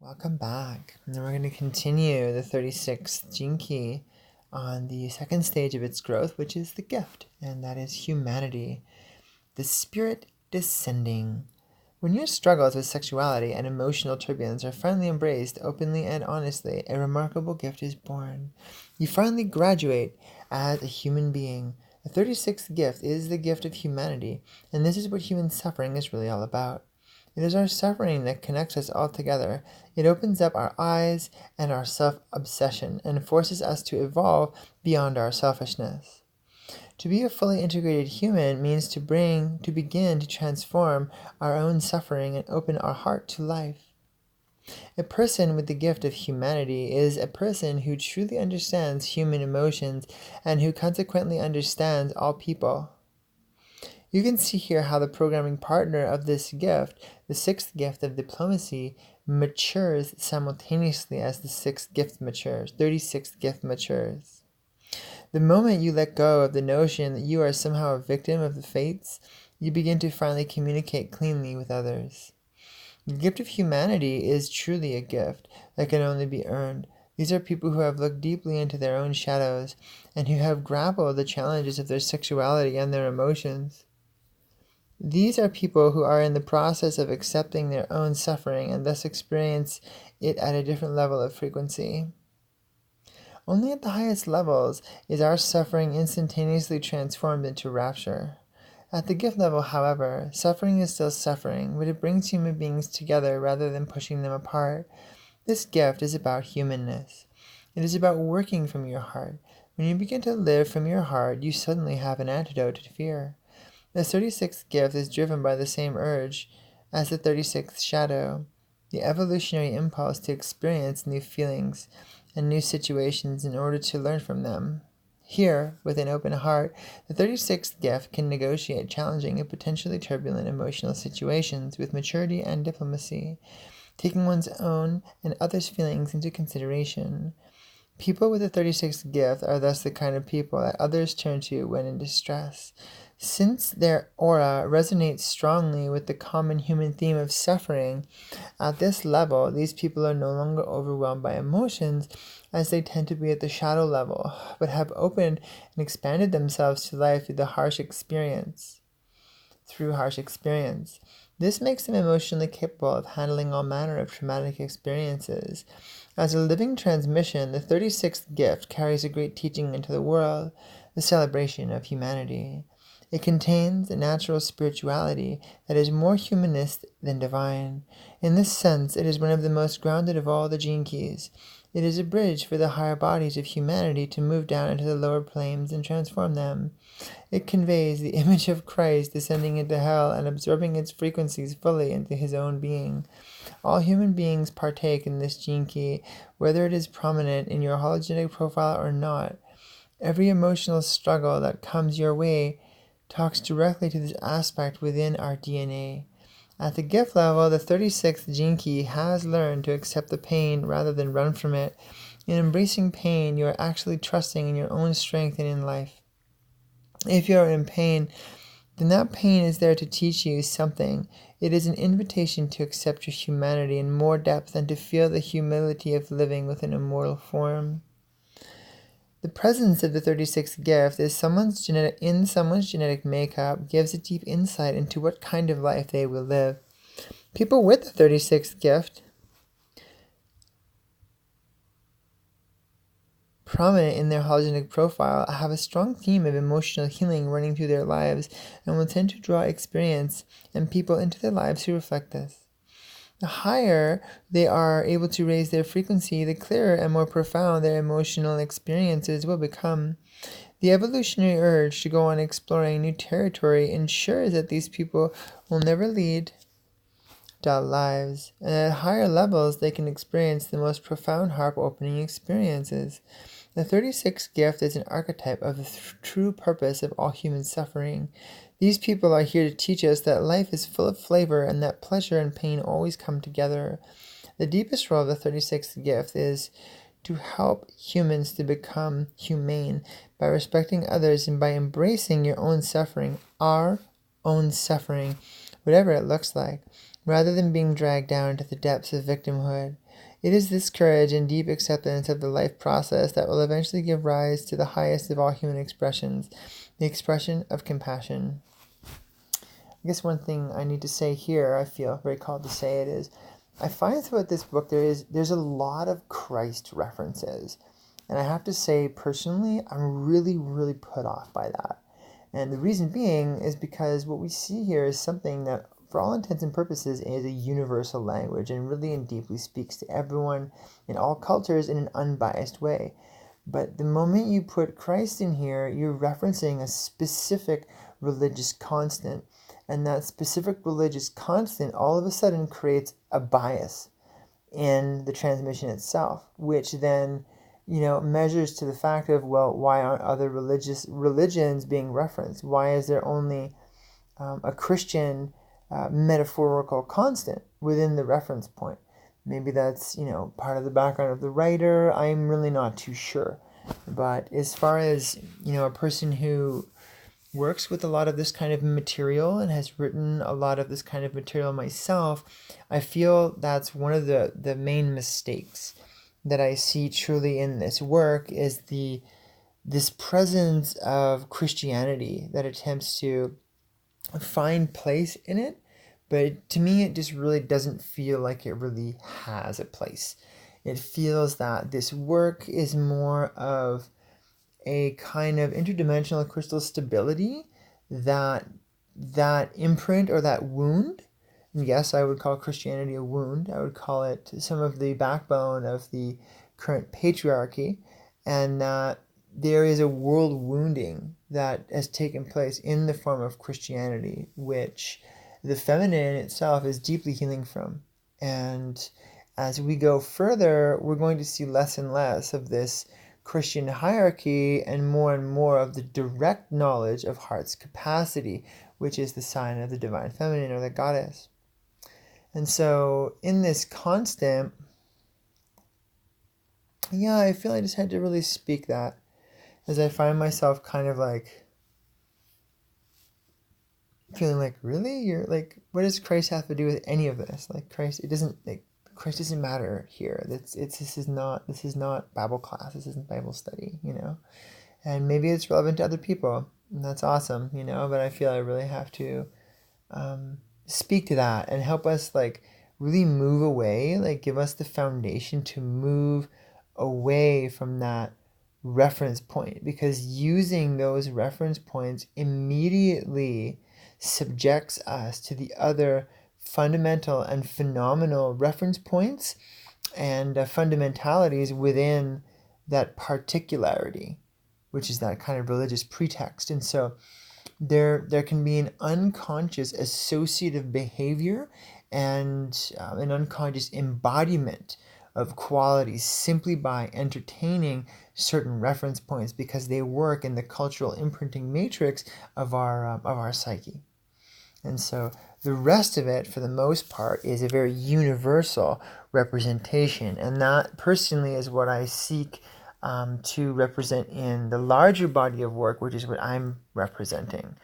Welcome back. And we're going to continue the 36th gene key on the second stage of its growth, which is the gift, and that is humanity. The spirit descending. When your struggles with sexuality and emotional turbulence are finally embraced openly and honestly, a remarkable gift is born. You finally graduate as a human being. The 36th gift is the gift of humanity, and this is what human suffering is really all about. It is our suffering that connects us all together. It opens up our eyes and our self-obsession and forces us to evolve beyond our selfishness. To be a fully integrated human means to begin to transform our own suffering and open our heart to life. A person with the gift of humanity is a person who truly understands human emotions and who consequently understands all people. You can see here how the programming partner of this gift, the sixth gift of diplomacy, matures simultaneously as the 36th gift matures. The moment you let go of the notion that you are somehow a victim of the fates, you begin to finally communicate cleanly with others. The gift of humanity is truly a gift that can only be earned. These are people who have looked deeply into their own shadows and who have grappled the challenges of their sexuality and their emotions. These are people who are in the process of accepting their own suffering and thus experience it at a different level of frequency. Only at the highest levels is our suffering instantaneously transformed into rapture. At the gift level, however, suffering is still suffering, but it brings human beings together rather than pushing them apart. This gift is about humanness. It is about working from your heart. When you begin to live from your heart, you suddenly have an antidote to fear. The 36th gift is driven by the same urge as the 36th shadow, the evolutionary impulse to experience new feelings and new situations in order to learn from them. Here, with an open heart, the 36th gift can negotiate challenging and potentially turbulent emotional situations with maturity and diplomacy, taking one's own and others' feelings into consideration. People with the 36th gift are thus the kind of people that others turn to when in distress. Since their aura resonates strongly with the common human theme of suffering, at this level, these people are no longer overwhelmed by emotions as they tend to be at the shadow level, but have opened and expanded themselves to life through harsh experience. This makes them emotionally capable of handling all manner of traumatic experiences. As a living transmission, the 36th gift carries a great teaching into the world, the celebration of humanity. It contains a natural spirituality that is more humanist than divine. In this sense, it is one of the most grounded of all the gene keys. It is a bridge for the higher bodies of humanity to move down into the lower planes and transform them. It conveys the image of Christ descending into hell and absorbing its frequencies fully into his own being. All human beings partake in this gene key, whether it is prominent in your hologenetic profile or not. Every emotional struggle that comes your way talks directly to this aspect within our DNA. At the gift level, the 36th gene key has learned to accept the pain rather than run from it. In embracing pain, you are actually trusting in your own strength and in life. If you are in pain, then that pain is there to teach you something. It is an invitation to accept your humanity in more depth and to feel the humility of living within a mortal form. The presence of the 36th gift in someone's genetic makeup gives a deep insight into what kind of life they will live. People with the 36th gift, prominent in their hologenetic profile, have a strong theme of emotional healing running through their lives and will tend to draw experience and people into their lives who reflect this. The higher they are able to raise their frequency, the clearer and more profound their emotional experiences will become. The evolutionary urge to go on exploring new territory ensures that these people will never lead dull lives, and at higher levels they can experience the most profound heart-opening experiences. The 36th gift is an archetype of the true purpose of all human suffering. These people are here to teach us that life is full of flavor and that pleasure and pain always come together. The deepest role of the 36th gift is to help humans to become humane by respecting others and by embracing your own suffering, our own suffering, whatever it looks like. rather than being dragged down to the depths of victimhood. It is this courage and deep acceptance of the life process that will eventually give rise to the highest of all human expressions, the expression of compassion. I guess one thing I need to say here, I feel very called to say it, is I find throughout this book there's a lot of Christ references. And I have to say, personally, I'm really, really put off by that. And the reason being is because what we see here is something that, for all intents and purposes, is a universal language and really and deeply speaks to everyone in all cultures in an unbiased way. But the moment you put Christ in here, you're referencing a specific religious constant. And that specific religious constant all of a sudden creates a bias in the transmission itself, which then, measures to the fact of, well, why aren't other religions being referenced? Why is there only a Christian metaphorical constant within the reference point? Maybe that's, part of the background of the writer. I'm really not too sure. But as far as, a person who works with a lot of this kind of material and has written a lot of this kind of material myself, I feel that's one of the main mistakes that I see truly in this work is this presence of Christianity that attempts to find place in it, but to me it just really doesn't feel like it really has a place. It feels that this work is more of a kind of interdimensional crystal stability, that imprint or that wound. And yes, I would call Christianity a wound. I would call it some of the backbone of the current patriarchy, and that there is a world wounding that has taken place in the form of Christianity, which the feminine itself is deeply healing from. And as we go further, we're going to see less and less of this Christian hierarchy and more of the direct knowledge of heart's capacity, which is the sign of the divine feminine or the goddess. And so in this constant, I feel I just had to really speak that, as I find myself kind of like feeling like, really? You're like, what does Christ have to do with any of this? Like Christ doesn't matter here. This is not Bible class. This isn't Bible study, And maybe it's relevant to other people, and that's awesome, But I feel I really have to speak to that and help us like really move away, like give us the foundation to move away from that reference point, because using those reference points immediately subjects us to the other fundamental and phenomenal reference points and fundamentalities within that particularity, which is that kind of religious pretext. And so there can be an unconscious associative behavior and an unconscious embodiment of qualities simply by entertaining certain reference points, because they work in the cultural imprinting matrix of our psyche. And so the rest of it, for the most part, is a very universal representation. And that, personally, is what I seek to represent in the larger body of work, which is what I'm representing.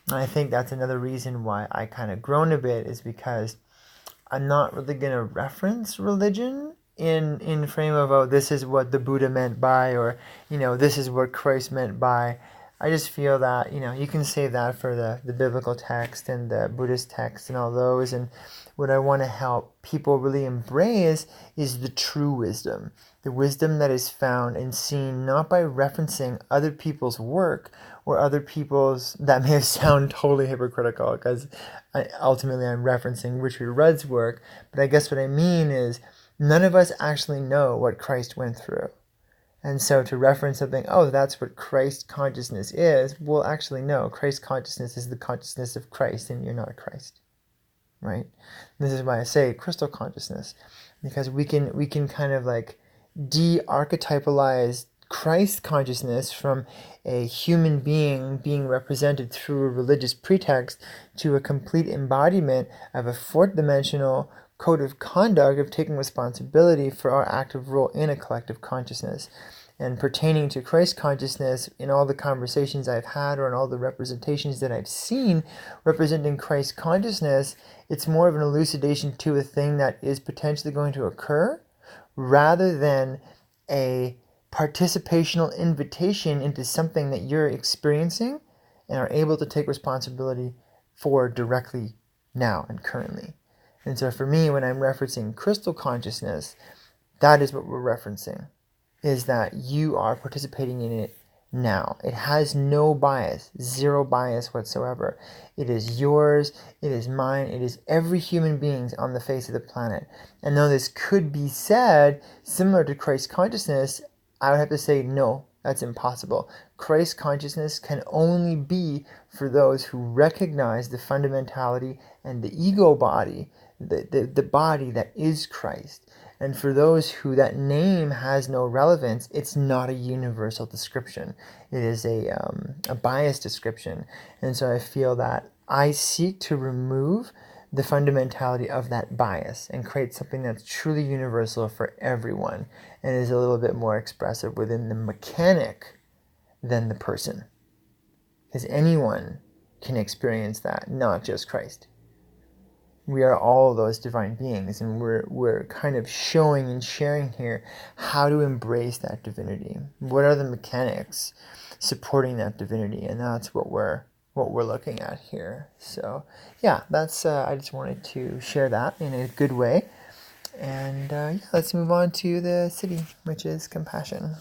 And I think that's another reason why I kind of groan a bit, is because I'm not really going to reference religion in frame of, oh, this is what the Buddha meant by, or, this is what Christ meant by. I just feel that, you can save that for the biblical text and the Buddhist text and all those. And what I want to help people really embrace is the true wisdom. The wisdom that is found and seen not by referencing other people's work or other people's, that may have sound totally hypocritical, because ultimately I'm referencing Richard Rudd's work. But I guess what I mean is none of us actually know what Christ went through. And so to reference something, oh, that's what Christ consciousness is, well, actually, no. Christ consciousness is the consciousness of Christ, and you're not Christ, right? This is why I say crystal consciousness, because we can kind of like de-archetypalize Christ consciousness from a human being represented through a religious pretext to a complete embodiment of a fourth dimensional code of conduct of taking responsibility for our active role in a collective consciousness. And pertaining to Christ consciousness, in all the conversations I've had or in all the representations that I've seen representing Christ consciousness, it's more of an elucidation to a thing that is potentially going to occur rather than a participational invitation into something that you're experiencing and are able to take responsibility for directly now and currently. And so for me, when I'm referencing crystal consciousness, that is what we're referencing, is that you are participating in it now. It has no bias, zero bias whatsoever. It is yours, it is mine, it is every human being's on the face of the planet. And though this could be said similar to Christ consciousness, I would have to say no, that's impossible. Christ consciousness can only be for those who recognize the fundamentality and the ego body, the body that is Christ. And for those who that name has no relevance, it's not a universal description. It is a biased description. And so I feel that I seek to remove the fundamentality of that bias and create something that's truly universal for everyone and is a little bit more expressive within the mechanic than the person. Because anyone can experience that, not just Christ. We are all those divine beings, and we're kind of showing and sharing here how to embrace that divinity. What are the mechanics supporting that divinity? And that's what we're looking at here. So yeah, that's I just wanted to share that in a good way. And yeah, let's move on to the city, which is compassion.